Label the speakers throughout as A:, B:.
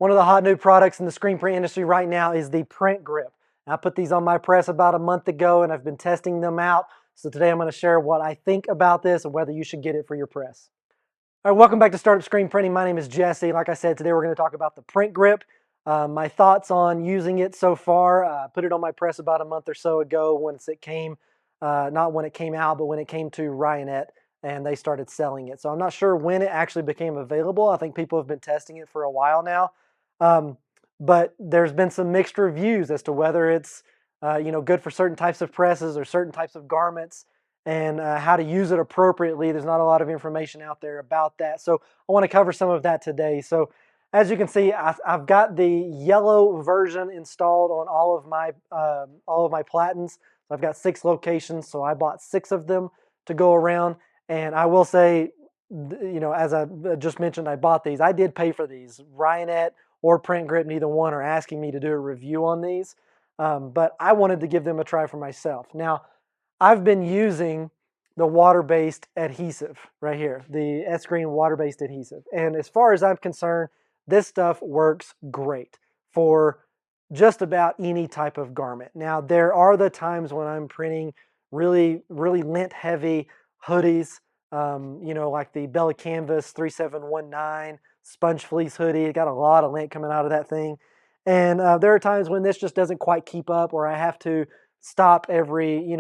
A: One of the hot new products in the screen print industry right now is the Print Grip. I put these on my press about a month ago and I've been testing them out. So today I'm going to share what I think about this and whether you should get it for your press. All right, welcome back to Startup Screen Printing. My name is Jesse. Like I said, today we're going to talk about the Print Grip. My thoughts on using it so far. I put it on my press about a month or so ago once it came, not when it came out, but when it came to Ryonet and they started selling it. So I'm not sure when it actually became available. I think people have been testing it for a while now. But there's been some mixed reviews as to whether it's good for certain types of presses or certain types of garments, and how to use it appropriately. There's not a lot of information out there about that. So I want to cover some of that today. So as you can see, I've got the yellow version installed on all of my platens. So I've got 6 locations, so I bought 6 of them to go around. And I will say, as I just mentioned, I bought these. I did pay for these. Ryonet or Print Grip, neither one are asking me to do a review on these. But I wanted to give them a try for myself. Now, I've been using the water-based adhesive right here, the S-Green water-based adhesive. And as far as I'm concerned, this stuff works great for just about any type of garment. Now, there are the times when I'm printing really, really lint-heavy hoodies, like the Bella Canvas 3719 sponge fleece hoodie. It got a lot of lint coming out of that thing. And there are times when this just doesn't quite keep up, or I have to stop every,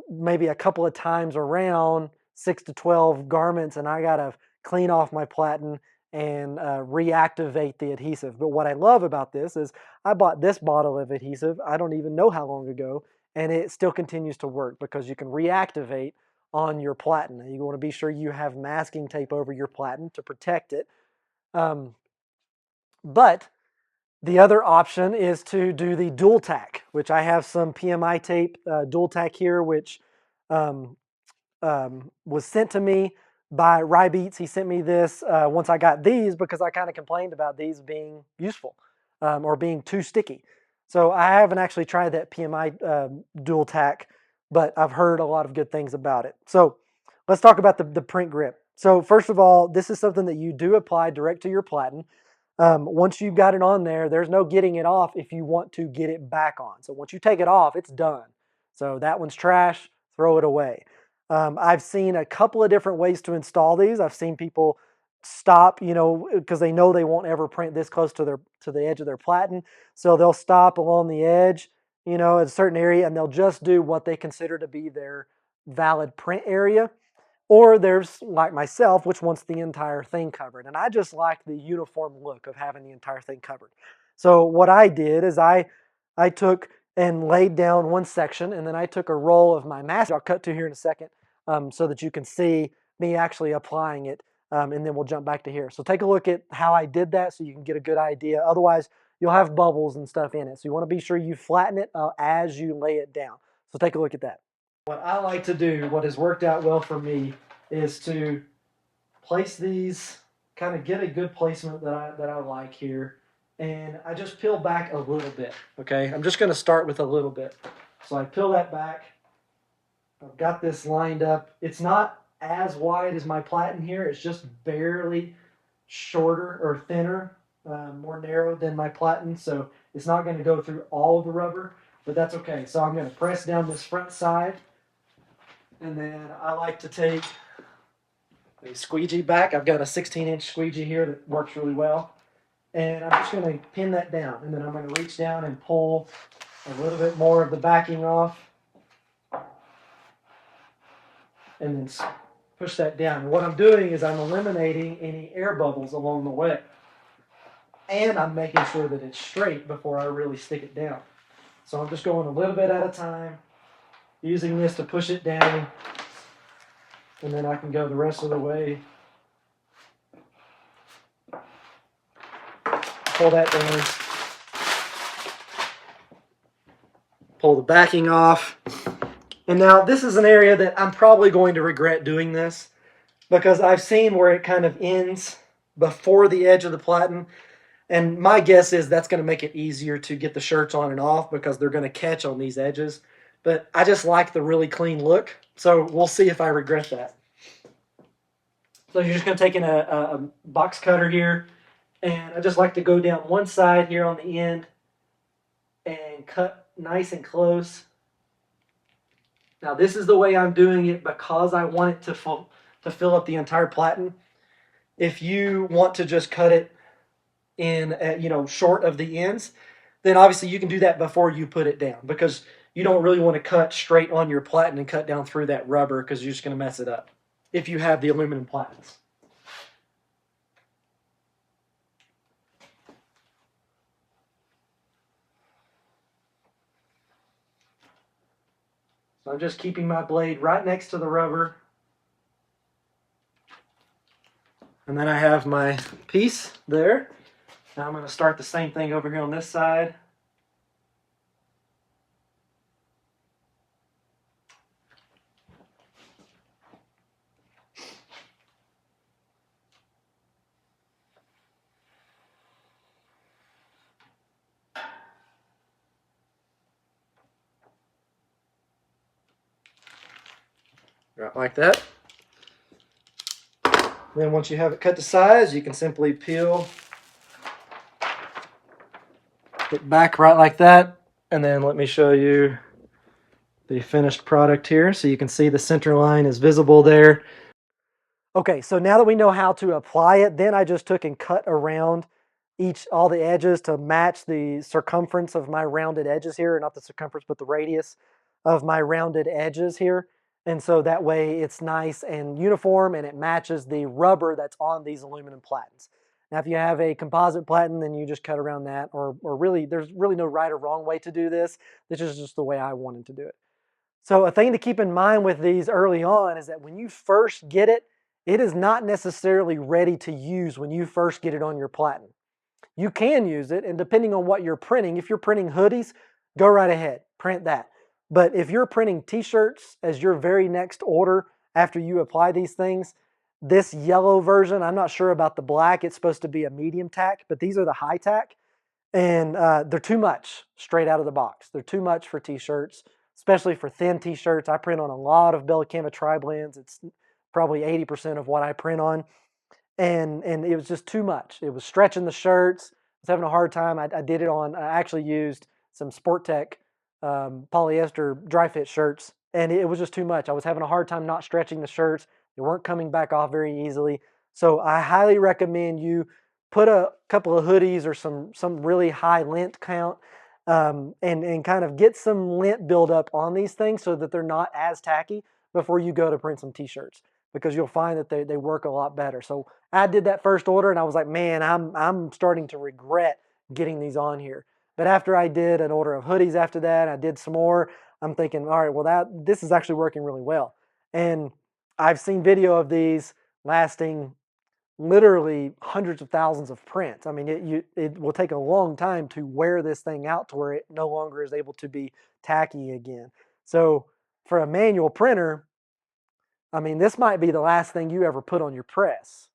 A: maybe a couple of times around 6 to 12 garments, and I gotta clean off my platen and reactivate the adhesive. But what I love about this is I bought this bottle of adhesive, I don't even know how long ago, and it still continues to work because you can reactivate on your platen. You want to be sure you have masking tape over your platen to protect it. But the other option is to do the dual tack, which I have some PMI tape dual tack here, which was sent to me by Rybeats. He sent me this once I got these because I kind of complained about these being useful or being too sticky. So I haven't actually tried that PMI dual tack, but I've heard a lot of good things about it. So let's talk about the Print Grip. So first of all, this is something that you do apply direct to your platen. Once you've got it on there, there's no getting it off if you want to get it back on. So once you take it off, it's done. So that one's trash, throw it away. I've seen a couple of different ways to install these. I've seen people stop, because they know they won't ever print this close to the edge of their platen. So they'll stop along the edge, at a certain area, and they'll just do what they consider to be their valid print area. Or there's like myself, which wants the entire thing covered. And I just like the uniform look of having the entire thing covered. So what I did is I took and laid down one section, and then I took a roll of my masking. I'll cut to here in a second so that you can see me actually applying it, and then we'll jump back to here. So take a look at how I did that so you can get a good idea. Otherwise, you'll have bubbles and stuff in it. So you want to be sure you flatten it as you lay it down. So take a look at that. What I like to do, what has worked out well for me, is to place these, kind of get a good placement that I like here, and I just peel back a little bit. Okay, I'm just going to start with a little bit. So I peel that back. I've got this lined up. It's not as wide as my platen here. It's just barely shorter or thinner, more narrow than my platen. So it's not going to go through all of the rubber, but that's okay. So I'm going to press down this front side. And then I like to take a squeegee back. I've got a 16-inch squeegee here that works really well. And I'm just going to pin that down. And then I'm going to reach down and pull a little bit more of the backing off. And then push that down. And what I'm doing is I'm eliminating any air bubbles along the way. And I'm making sure that it's straight before I really stick it down. So I'm just going a little bit at a time, using this to push it down. And then I can go the rest of the way. Pull that down. Pull the backing off. And now this is an area that I'm probably going to regret doing this, because I've seen where it kind of ends before the edge of the platen. And my guess is that's going to make it easier to get the shirts on and off because they're going to catch on these edges. But I just like the really clean look. So we'll see if I regret that. So you're just going to take in a box cutter here, And I just like to go down one side here on the end and cut nice and close. Now this is the way I'm doing it because I want it to fill up the entire platen. If you want to just cut it in, short of the ends, then obviously you can do that before you put it down, because you don't really want to cut straight on your platen and cut down through that rubber, because you're just going to mess it up if you have the aluminum platens. So I'm just keeping my blade right next to the rubber. And then I have my piece there. Now I'm going to start the same thing over here on this side. Right like that. Then once you have it cut to size, you can simply peel it back right like that. And then let me show you the finished product here. So you can see the center line is visible there. Okay, so now that we know how to apply it, then I just took and cut around all the edges to match the circumference of my rounded edges here, not the circumference, but the radius of my rounded edges here. And so that way it's nice and uniform and it matches the rubber that's on these aluminum platens. Now, if you have a composite platen, then you just cut around that, or really, there's really no right or wrong way to do this. This is just the way I wanted to do it. So a thing to keep in mind with these early on is that when you first get it, it is not necessarily ready to use when you first get it on your platen. You can use it, and depending on what you're printing, if you're printing hoodies, go right ahead, print that. But if you're printing t-shirts as your very next order after you apply these things, this yellow version, I'm not sure about the black, it's supposed to be a medium tack, but these are the high tack, and they're too much straight out of the box. They're too much for t-shirts, especially for thin t-shirts. I print on a lot of Bella Cama tri-blends. It's probably 80% of what I print on. And it was just too much. It was stretching the shirts. I was having a hard time. I did it on, I actually used some Sport Tech polyester dry fit shirts, and it was just too much. I was having a hard time not stretching the shirts. They weren't coming back off very easily. So I highly recommend you put a couple of hoodies or some really high lint count, and kind of get some lint buildup on these things so that they're not as tacky before you go to print some t-shirts, because you'll find that they work a lot better. So I did that first order and I was like, man, I'm starting to regret getting these on here. But after I did an order of hoodies after that, I did some more, I'm thinking, all right, well, this is actually working really well. And I've seen video of these lasting literally hundreds of thousands of prints. I mean, it will take a long time to wear this thing out to where it no longer is able to be tacky again. So for a manual printer, I mean, this might be the last thing you ever put on your press,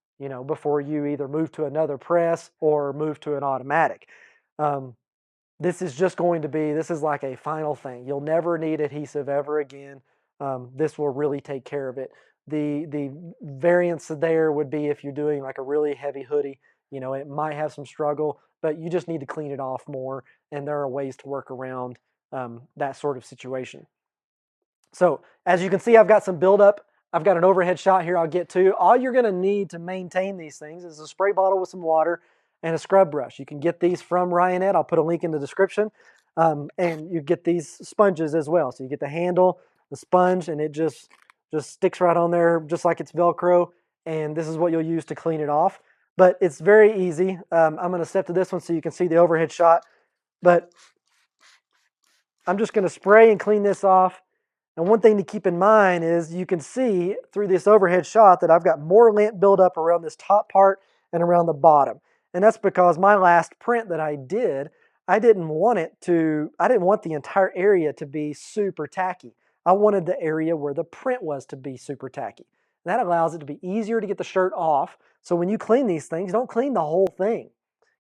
A: before you either move to another press or move to an automatic. This is just going to be, this is like a final thing. You'll never need adhesive ever again. This will really take care of it. The variance there would be if you're doing like a really heavy hoodie, it might have some struggle, but you just need to clean it off more, and there are ways to work around that sort of situation. So as you can see, I've got some buildup. I've got an overhead shot here I'll get to. All you're going to need to maintain these things is a spray bottle with some water and a scrub brush. You can get these from Ryonet. I'll put a link in the description. And you get these sponges as well. So you get the handle, the sponge, and it just sticks right on there just like it's Velcro. And this is what you'll use to clean it off. But it's very easy. I'm going to step to this one so you can see the overhead shot. But I'm just going to spray and clean this off. And one thing to keep in mind is you can see through this overhead shot that I've got more lint buildup around this top part and around the bottom. And that's because my last print that I did, I didn't want the entire area to be super tacky. I wanted the area where the print was to be super tacky. That allows it to be easier to get the shirt off. So when you clean these things, don't clean the whole thing.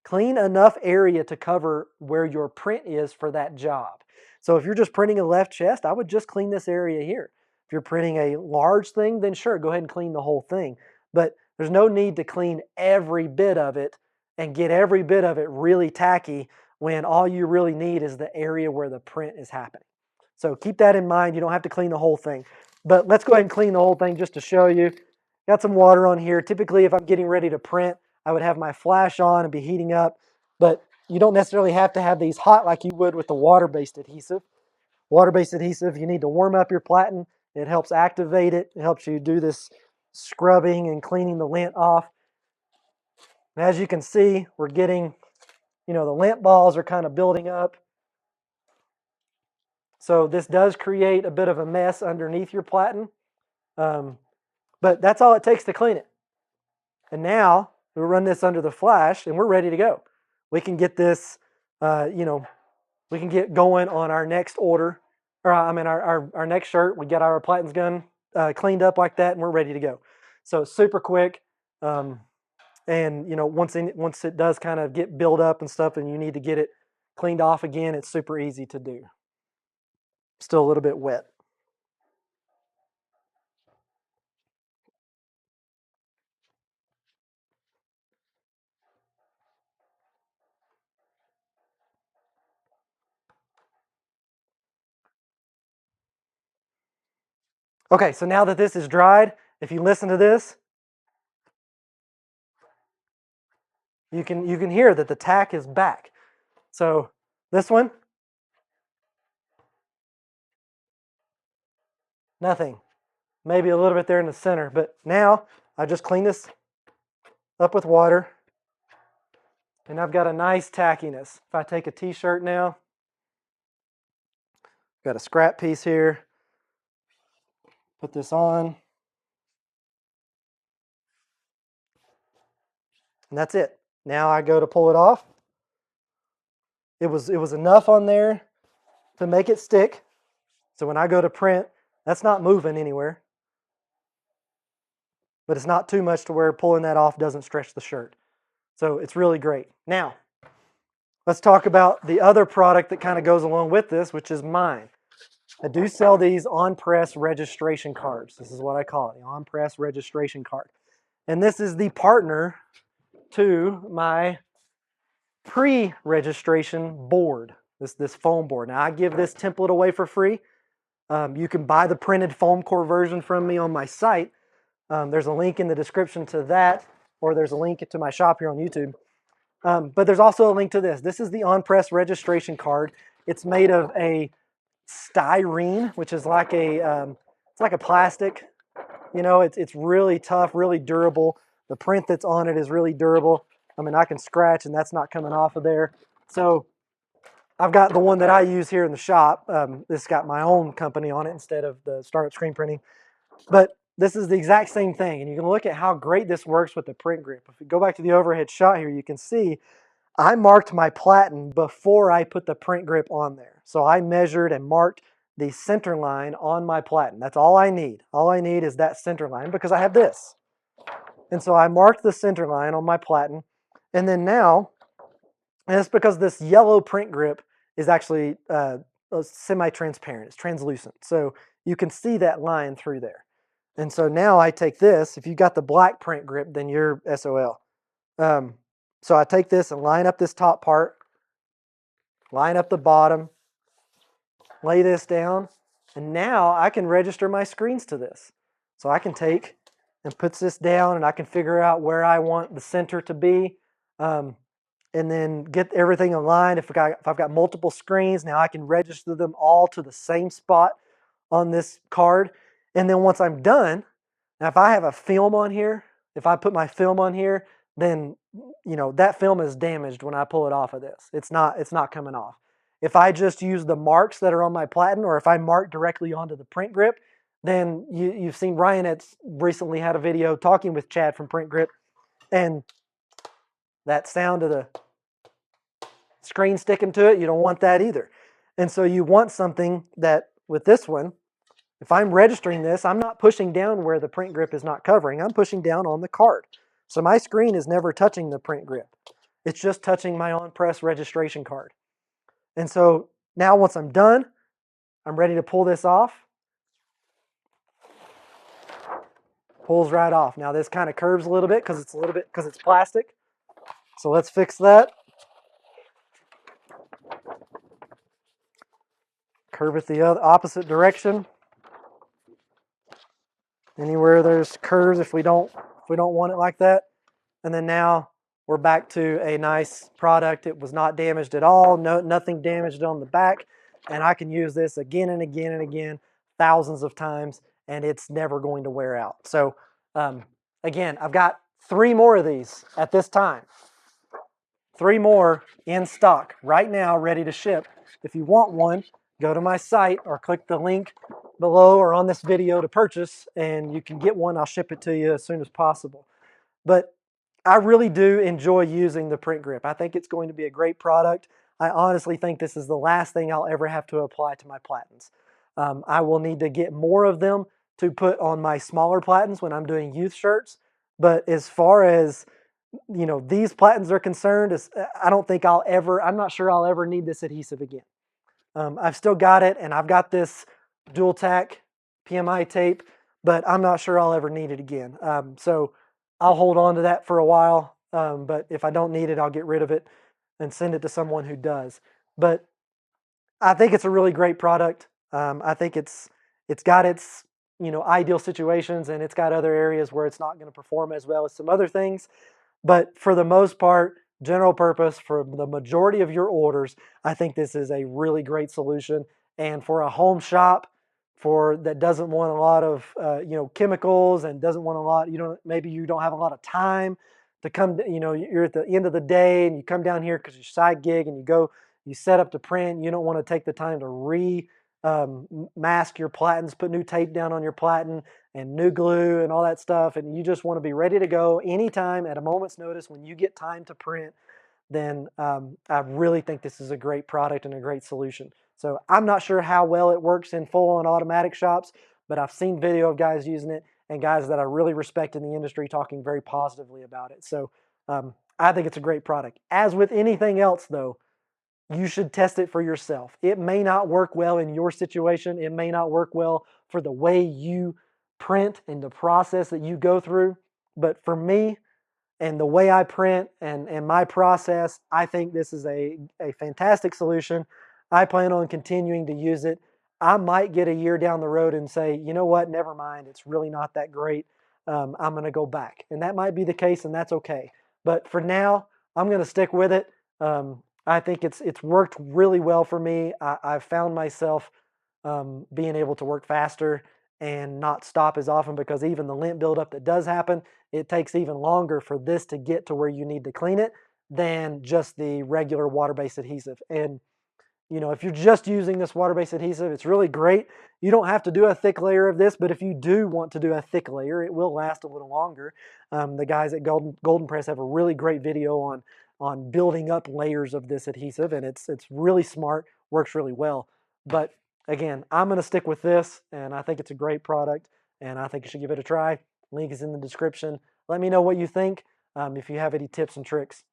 A: Clean enough area to cover where your print is for that job. So if you're just printing a left chest, I would just clean this area here. If you're printing a large thing, then sure, go ahead and clean the whole thing. But there's no need to clean every bit of it and get every bit of it really tacky when all you really need is the area where the print is happening. So keep that in mind. You don't have to clean the whole thing. But let's go ahead and clean the whole thing just to show you. Got some water on here. Typically, if I'm getting ready to print, I would have my flash on and be heating up. But you don't necessarily have to have these hot like you would with the water-based adhesive. Water-based adhesive, you need to warm up your platen. It helps activate it. It helps you do this scrubbing and cleaning the lint off. And as you can see, we're getting, the lint balls are kind of building up. So this does create a bit of a mess underneath your platen. But that's all it takes to clean it. And now we'll run this under the flash and we're ready to go. We can get this, we can get going on our next order, or our next shirt. We get our platens gun cleaned up like that and we're ready to go. So it's super quick. And once it does kind of get built up and stuff and you need to get it cleaned off again, it's super easy to do. Still a little bit wet. Okay, so now that this is dried, if you listen to this, you can hear that the tack is back. So this one, nothing. Maybe a little bit there in the center, but now I just clean this up with water and I've got a nice tackiness. If I take a t-shirt now, got a scrap piece here, put this on, and that's it. Now I go to pull it off. It was enough on there to make it stick. So when I go to print, that's not moving anywhere. But it's not too much to where pulling that off doesn't stretch the shirt. So it's really great. Now, let's talk about the other product that kind of goes along with this, which is mine. I do sell these on-press registration cards. This is what I call it, the on-press registration card. And this is the partner to my pre-registration board, this foam board. Now I give this template away for free. You can buy the printed foam core version from me on my site. There's a link in the description to that, or there's a link to my shop here on YouTube. But there's also a link to this. This is the on-press registration card. It's made of a styrene, which is like it's like a plastic. It's really tough, really durable. The print that's on it is really durable. I mean, I can scratch and that's not coming off of there. So I've got the one that I use here in the shop. This got my own company on it instead of the Startup Screen Printing. But this is the exact same thing. And you can look at how great this works with the print grip. If you go back to the overhead shot here, you can see I marked my platen before I put the print grip on there. So I measured and marked the center line on my platen. That's all I need. All I need is that center line because I have this. And so I marked the center line on my platen. And then now, and it's because this yellow print grip is actually semi-transparent. It's translucent. So you can see that line through there. And so now I take this. If you got the black print grip, then you're SOL. So I take this and line up this top part, line up the bottom, lay this down, and now I can register my screens to this. So I can take and put this down and I can figure out where I want the center to be, and then get everything aligned. If I've got multiple screens, now I can register them all to the same spot on this card. And then once I'm done, now if I have a film on here, if I put my film on here, then that film is damaged when I pull it off of this. It's not coming off. If I just use the marks that are on my platen, or if I mark directly onto the print grip, then you've seen Ryan has recently had a video talking with Chad from Print Grip, and that sound of the screen sticking to it, you don't want that either. And so you want something that, with this one, if I'm registering this, I'm not pushing down where the print grip is not covering. I'm pushing down on the card. So my screen is never touching the print grip. It's just touching my on-press registration card. And so now once I'm done, I'm ready to pull this off. Pulls right off. Now this kind of curves a little bit because it's plastic. So let's fix that. Curve it the opposite direction. Anywhere there's curves, if we don't want it like that. And then now we're back to a nice product. It was not damaged at all. Nothing damaged on the back. And I can use this again and again and again, thousands of times, and it's never going to wear out. So again, I've got 3 more of these at this time. 3 more in stock right now, ready to ship. If you want one, go to my site or click the link below or on this video to purchase, and you can get one. I'll ship it to you as soon as possible. But I really do enjoy using the Print Grip. I think it's going to be a great product. I honestly think this is the last thing I'll ever have to apply to my platens. I will need to get more of them to put on my smaller platens when I'm doing youth shirts. But as far as these platens are concerned, I don't think I'm not sure I'll ever need this adhesive again. I've still got it, and I've got this dual tack PMI tape, but I'm not sure I'll ever need it again. So I'll hold on to that for a while, but if I don't need it, I'll get rid of it and send it to someone who does. But I think it's a really great product. I think it's got its ideal situations, and it's got other areas where it's not going to perform as well as some other things. But for the most part, general purpose for the majority of your orders, I think this is a really great solution. And for a home shop that doesn't want a lot of chemicals and doesn't want a lot, maybe you don't have a lot of time to come, you're at the end of the day and you come down here because you're side gig and you set up to print. You don't want to take the time to mask your platens, put new tape down on your platen and new glue and all that stuff, and you just want to be ready to go anytime at a moment's notice when you get time to print, then I really think this is a great product and a great solution. So I'm not sure how well it works in full-on automatic shops, but I've seen video of guys using it and guys that I really respect in the industry talking very positively about it. So I think it's a great product. As with anything else, though, you should test it for yourself. It may not work well in your situation. It may not work well for the way you print and the process that you go through. But for me and the way I print and my process, I think this is a fantastic solution. I plan on continuing to use it. I might get a year down the road and say, you know what, never mind. It's really not that great. I'm going to go back. And that might be the case, and that's okay. But for now, I'm going to stick with it. I think it's worked really well for me. I've found myself being able to work faster and not stop as often, because even the lint buildup that does happen, it takes even longer for this to get to where you need to clean it than just the regular water-based adhesive. And if you're just using this water-based adhesive, it's really great. You don't have to do a thick layer of this, but if you do want to do a thick layer, it will last a little longer. The guys at Golden Press have a really great video on building up layers of this adhesive, and it's really smart, works really well. But again, I'm going to stick with this, and I think it's a great product, and I think you should give it a try. Link is in the description. Let me know what you think, if you have any tips and tricks.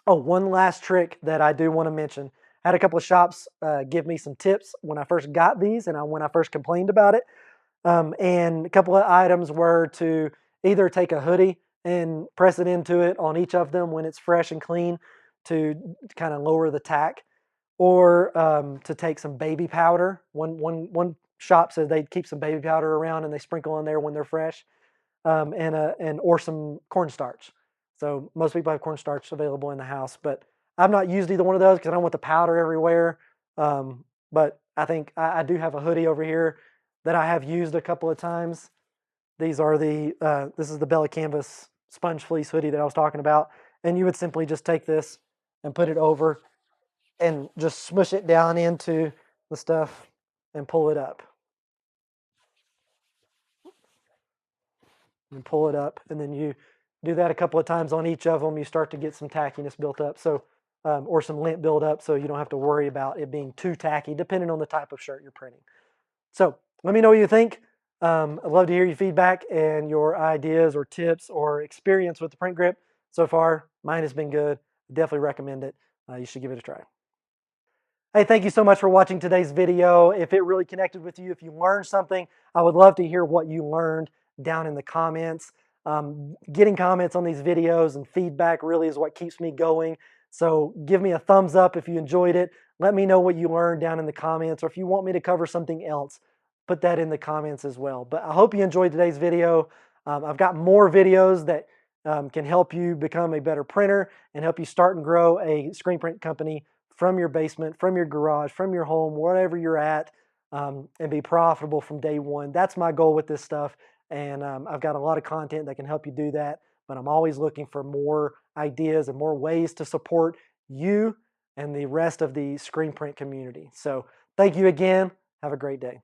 A: Oh, one last trick that I do want to mention. I had a couple of shops give me some tips when I first got these and when I first complained about it. And a couple of items were to either take a hoodie and press it into it on each of them when it's fresh and clean to kind of lower the tack, or to take some baby powder. One shop says they keep some baby powder around and they sprinkle in there when they're fresh, or some cornstarch. So most people have cornstarch available in the house, but I've not used either one of those because I don't want the powder everywhere. But I think I do have a hoodie over here that I have used a couple of times. These are this is the Bella Canvas sponge fleece hoodie that I was talking about. And you would simply just take this and put it over and just smush it down into the stuff and pull it up. And pull it up, and then you do that a couple of times on each of them. You start to get some tackiness built up, or some lint build up, so you don't have to worry about it being too tacky, depending on the type of shirt you're printing. So let me know what you think. I'd love to hear your feedback and your ideas or tips or experience with the Print Grip. So far, mine has been good. Definitely recommend it. You should give it a try. Hey, thank you so much for watching today's video. If it really connected with you, if you learned something, I would love to hear what you learned down in the comments. Getting comments on these videos and feedback really is what keeps me going. So give me a thumbs up if you enjoyed it. Let me know what you learned down in the comments, or if you want me to cover something else, put that in the comments as well. But I hope you enjoyed today's video. I've got more videos that can help you become a better printer and help you start and grow a screen print company from your basement, from your garage, from your home, wherever you're at, and be profitable from day one. That's my goal with this stuff. And I've got a lot of content that can help you do that. But I'm always looking for more ideas and more ways to support you and the rest of the screen print community. So thank you again. Have a great day.